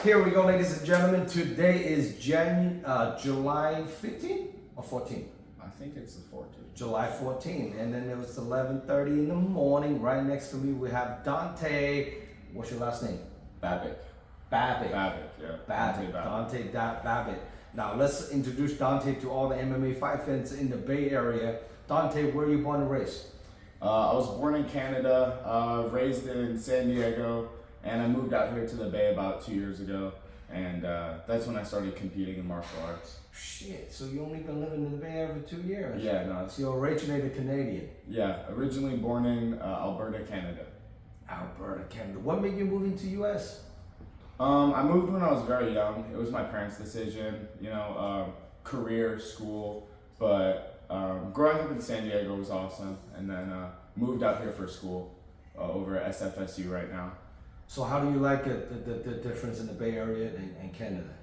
here we go, ladies and gentlemen. Today is July 15th or 14th? I think it's the 14th. July 14th, and then it was 11:30 in the morning. Right next to me, we have Dante. What's your last name? Babic. Babic. Babic, yeah. Dante Babic. Now let's introduce Dante to all the MMA fight fans in the Bay Area. Dante, where are you born and raised? I was born in Canada, raised in San Diego, and I moved out here to the Bay about 2 years ago. And that's when I started competing in martial arts. Shit, so you only been living in the Bay Area for 2 years? Yeah, no. So you're originated Canadian? Yeah, originally born in Alberta, Canada. Alberta, Canada. What made you move into U.S.? I moved when I was very young. It was my parents' decision, career, school. But growing up in San Diego was awesome. And then moved out here for school over at SFSU right now. So how do you like the difference in the Bay Area and Canada?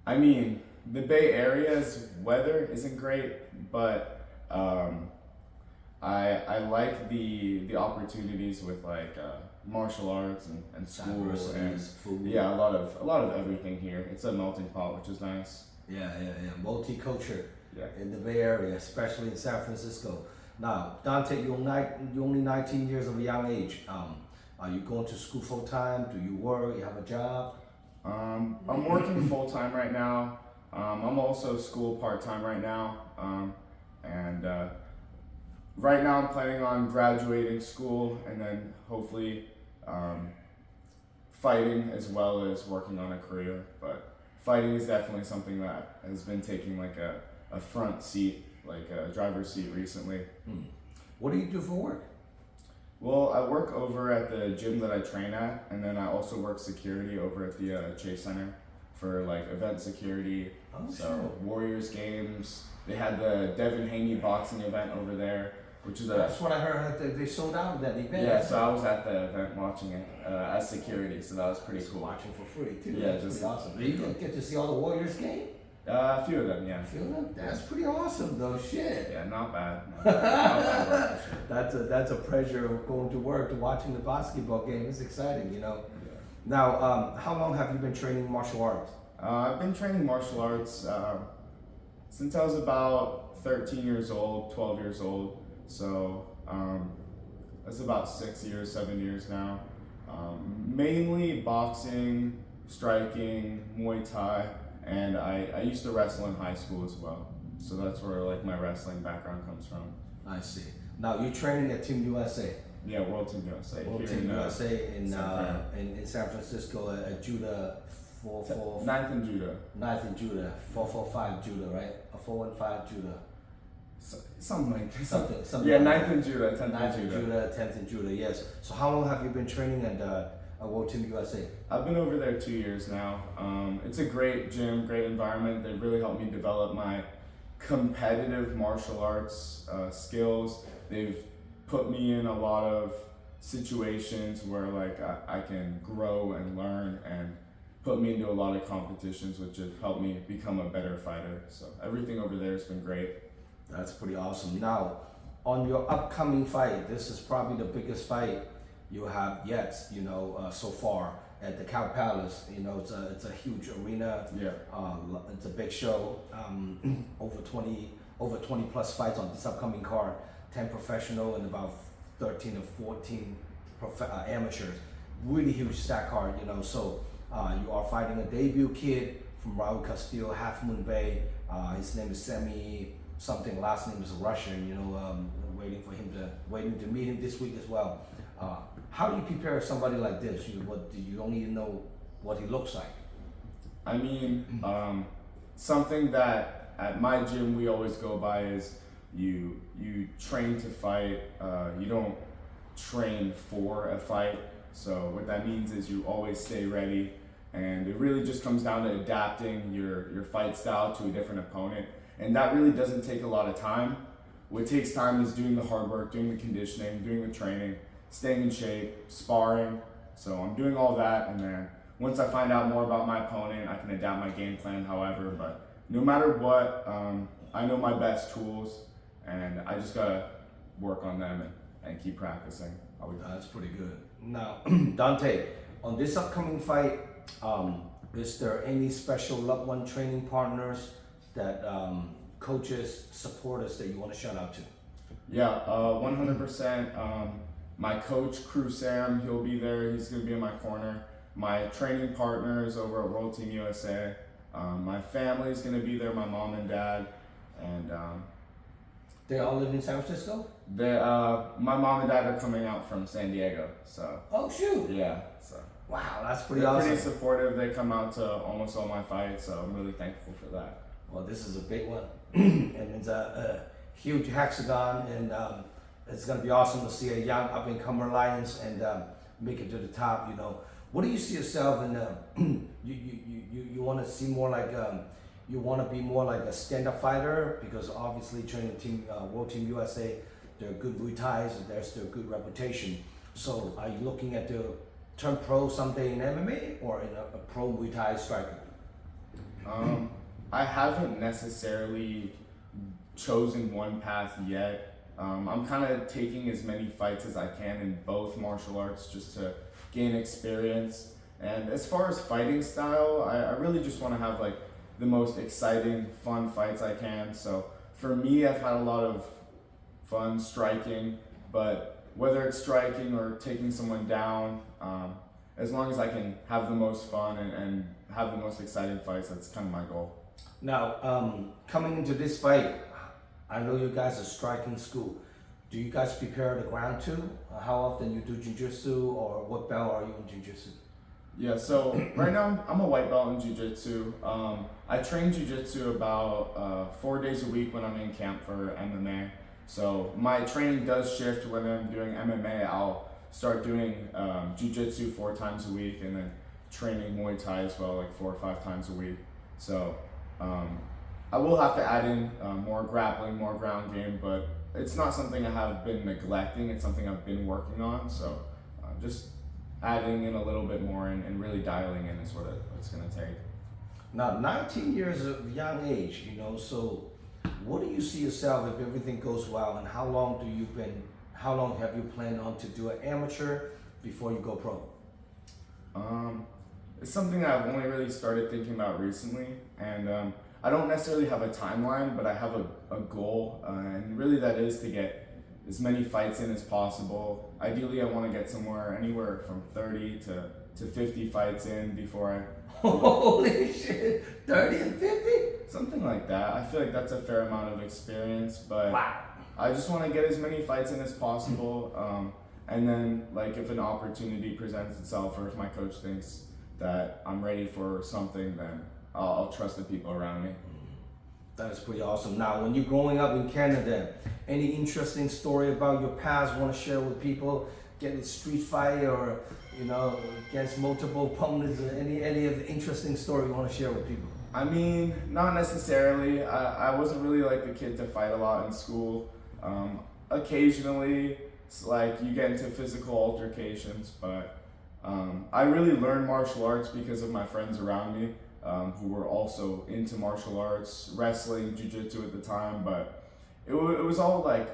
I mean, the Bay Area's weather isn't great, but I like the opportunities with like martial arts and school and food. Yeah, a lot of everything here. It's a melting pot, which is nice. Yeah. Multicultural. Yeah. In the Bay Area, especially in San Francisco. Now, Dante, you're only 19 years of a young age. Are you going to school full time? Do you work? You have a job? I'm working full time right now. I'm also school part time right now. Right now I'm planning on graduating school and then hopefully fighting as well as working on a career. But fighting is definitely something that has been taking like a front seat, like a driver's seat recently. What do you do for work? Well, I work over at the gym that I train at, and then I also work security over at the Chase Center for like event security. Oh, so sure. Warriors games. They had the Devin Haney boxing event over there, which is That's what I heard. They sold out that event. Yeah, so I was at the event watching it as security, so that was pretty cool. Watching for free too. Yeah, That's just pretty awesome. Did you get to see all the Warriors game? A few of them, yeah. That's pretty awesome though. Shit. Yeah, not bad. Not bad work, for sure. That's a pleasure of going to work to watching the basketball game. It's exciting, Yeah. Now, how long have you been training martial arts? I've been training martial arts since I was about 13 years old, 12 years old. So that's about 7 years now. Mainly boxing, striking, Muay Thai, and I used to wrestle in high school as well. So that's where like my wrestling background comes from. I see. Now you're training at Team USA. Yeah, World Team USA. World here Team in, USA in San Francisco at Judah 445. 9th and Judah. 9th and Judah, 445 Judah, right? Or 415 Judah. Something like that. Something Yeah, like 9th and Judah, 10th 9th and and Judah. Judah, 10th and Judah, yes. So how long have you been training at World Team USA? I've been over there 2 years now. It's a great gym, great environment. They really helped me develop my competitive martial arts skills. They've put me in a lot of situations where like I can grow and learn and put me into a lot of competitions, which have helped me become a better fighter. So everything over there has been great. That's pretty awesome. Now, on your upcoming fight, this is probably the biggest fight you have yet, so far at the Cow Palace. It's a huge arena. Yeah. It's a big show. Over 20 plus fights on this upcoming card. 10 professional and about 13 or 14 amateurs. Really huge stack card, So you are fighting a debut kid from Raul Castillo, Half Moon Bay. His name is Semi something. Last name is Russian. Waiting to meet him this week as well. How do you prepare somebody like this? Do you don't even know what he looks like? I mean, something that at my gym we always go by is you train to fight. You don't train for a fight. So what that means is you always stay ready, and it really just comes down to adapting your fight style to a different opponent, and that really doesn't take a lot of time. What takes time is doing the hard work, doing the conditioning, doing the training, staying in shape, sparring. So I'm doing all that, and then once I find out more about my opponent, I can adapt my game plan however. But no matter what, I know my best tools, and I just gotta work on them and keep practicing. That's pretty good. Now, Dante, on this upcoming fight, Is there any special loved one training partners that coaches, supporters that you want to shout out to? Yeah, 100%. My coach, Crew Sam, he'll be there. He's going to be in my corner. My training partners over at World Team USA. My family's going to be there, my mom and dad. And They all live in San Francisco? my mom and dad are coming out from San Diego. So, Oh, shoot. yeah. So Wow, that's pretty they're awesome. pretty supportive. They come out to almost all my fights. So I'm really thankful for that. Well, this is a big one. And it's a huge hexagon, and it's going to be awesome to see a young up-and-comer Lions and make it to the top. You know, what do you see yourself in? You want to see more like you want to be more like a stand-up fighter, because obviously training team World Team USA, they're good Muay Thais, there's their good reputation. So are you looking at the turn pro someday in MMA or in a pro Muay Thai striker? I haven't necessarily chosen one path yet. I'm kind of taking as many fights as I can in both martial arts just to gain experience. And as far as fighting style, I really just want to have like the most exciting, fun fights I can. So for me, I've had a lot of fun striking, but whether it's striking or taking someone down, as long as I can have the most fun and have the most exciting fights, that's kind of my goal. Now, coming into this fight, I know you guys are striking school. Do you guys prepare the ground too? How often you do jiu-jitsu, or what belt are you in jiu-jitsu? Yeah, so right now I'm a white belt in jiu-jitsu. I train jiu-jitsu about 4 days a week when I'm in camp for MMA. So my training does shift. When I'm doing MMA, I'll start doing jiu-jitsu 4 times a week, and then training Muay Thai as well, like 4 or 5 times a week. So I will have to add in more grappling, more ground game, but it's not something I have been neglecting. It's something I've been working on. So just adding in a little bit more and really dialing in is what it's going to take. Now, 19 years of young age, you know, so what do you see yourself if everything goes well, and how long have you planned on to do an amateur before you go pro? It's something I've only really started thinking about recently, and I don't necessarily have a timeline, but I have a goal, and really that is to get as many fights in as possible. Ideally, I want to get anywhere from 30 to 50 fights in before I... Holy shit, 30 and 50? Something like that. I feel like that's a fair amount of experience, but Wow. I just want to get as many fights in as possible, and then like if an opportunity presents itself, or if my coach thinks that I'm ready for something, then I'll trust the people around me. That is pretty awesome. Now, when you're growing up in Canada, any interesting story about your past want to share with people? Get a street fight, or you know, against multiple opponents, or any of the interesting story you want to share with people? I mean, not necessarily. I wasn't really like the kid to fight a lot in school. Occasionally, it's like you get into physical altercations, but I really learned martial arts because of my friends around me, who were also into martial arts, wrestling, jiu-jitsu at the time. But it was all like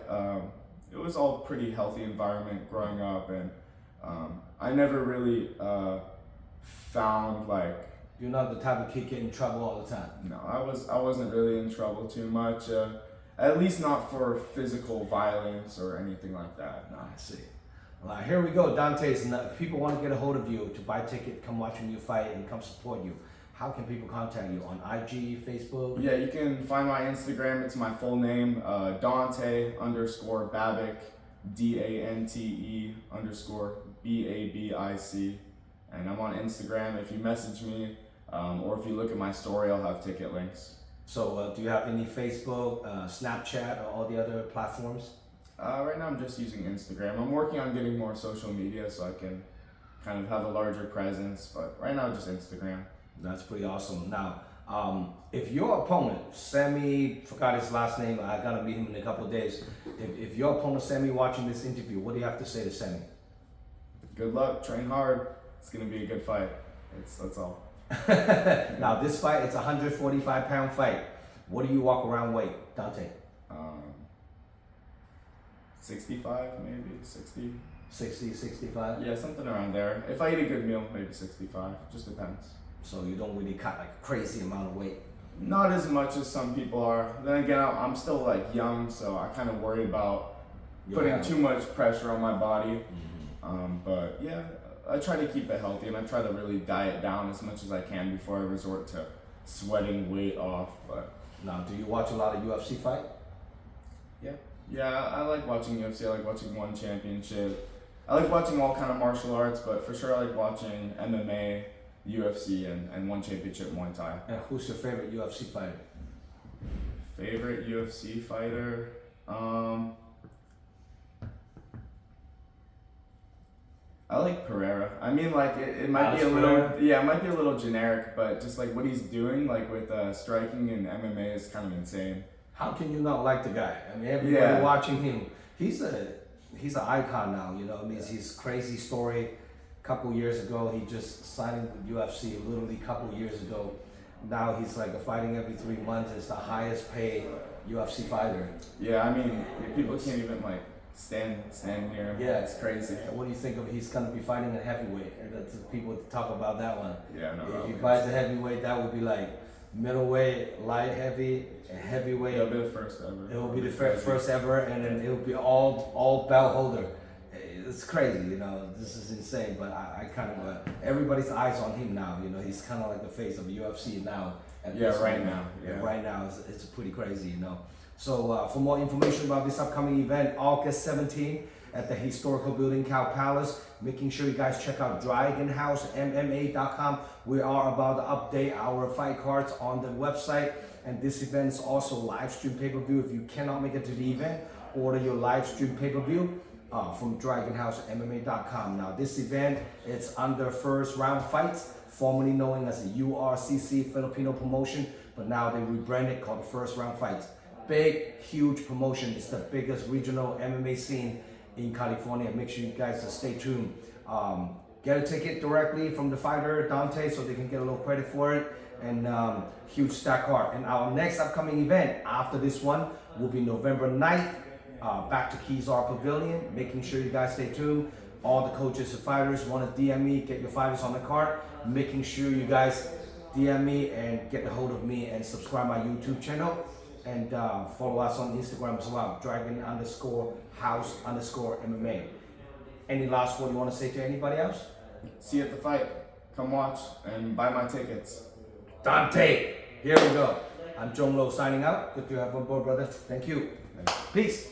it was all pretty healthy environment growing up, and I never really found like... You're not the type of kid get in trouble all the time. No, I wasn't really in trouble too much. At least not for physical violence or anything like that. No, I see. Well, here we go, Dante's. If people want to get a hold of you to buy a ticket, come watch you fight, and come support you, how can people contact you? On IG, Facebook? Yeah, you can find my Instagram. It's my full name, Dante_Babic, DANTE_BABIC. And I'm on Instagram. If you message me, or if you look at my story, I'll have ticket links. So do you have any Facebook, Snapchat, or all the other platforms? Right now I'm just using Instagram. I'm working on getting more social media so I can kind of have a larger presence, but right now just Instagram. That's pretty awesome. Now, if your opponent, Sammy, forgot his last name, I gotta meet him in a couple of days. If your opponent, Sammy, watching this interview, what do you have to say to Sammy? Good luck, train hard. It's gonna be a good fight. That's all. Now this fight, it's a 145-pound fight. What do you walk around weight, Dante? 65, maybe 60. 60, 65? Yeah, something around there. If I eat a good meal, maybe 65. Just depends. So you don't really cut like a crazy amount of weight. Not as much as some people are. Then again, I'm still like young, so I kind of worry about putting too much pressure on my body. But yeah, I try to keep it healthy, and I try to really diet down as much as I can before I resort to sweating weight off. But Now, do you watch a lot of UFC fight? yeah, I like watching UFC. I like watching One Championship. I like watching all kind of martial arts, but for sure I like watching MMA, UFC, and One Championship Muay Thai. And who's your favorite UFC fighter? Favorite UFC fighter? I like Pereira. I mean, like it might be a little, it might be a little generic, but just like what he's doing, like with striking and MMA, is kind of insane. How can you not like the guy? I mean, everybody watching him, he's an icon now. You know, I mean, his crazy story. A couple years ago, he just signed with UFC. Literally, a couple years ago. Now he's like fighting every 3 months. It's the highest paid UFC fighter. Yeah, I mean, people can't even like stand near him. Yeah, it's crazy. And what do you think of he's gonna be fighting a heavyweight? And that's people talk about that one. Yeah, no. If he fights a heavyweight, that would be like middleweight, light heavy, and heavyweight. It'll be the first ever. It will be the first ever, and then it will be all belt holder. It's crazy, you know. This is insane, but I kind of everybody's eyes on him now. You know, he's kind of like the face of UFC now. Right now. Yeah, right now it's pretty crazy, you know. So for more information about this upcoming event, August 17th at the historical building, Cow Palace, making sure you guys check out DragonHouseMMA.com. We are about to update our fight cards on the website, and this event is also live stream pay-per-view. If you cannot make it to the event, order your live stream pay-per-view from DragonHouseMMA.com. Now this event is under First Round Fights, formerly known as the URCC Filipino promotion, but now they rebranded called the First Round Fights. Big, huge promotion. It's the biggest regional MMA scene in California. Make sure you guys stay tuned. Get a ticket directly from the fighter, Dante, so they can get a little credit for it. And huge stack card. And our next upcoming event after this one will be November 9th, back to Kezar Pavilion. Making sure you guys stay tuned. All the coaches and fighters want to DM me, get your fighters on the card. Making sure you guys DM me and get a hold of me and subscribe my YouTube channel. And follow us on Instagram as well, Dragon_House_MMA. Any last word you want to say to anybody else? See you at the fight. Come watch and buy my tickets. Dante, here we go. I'm Jong Lo signing out. Good to have you on board, brother. Thank you. Peace.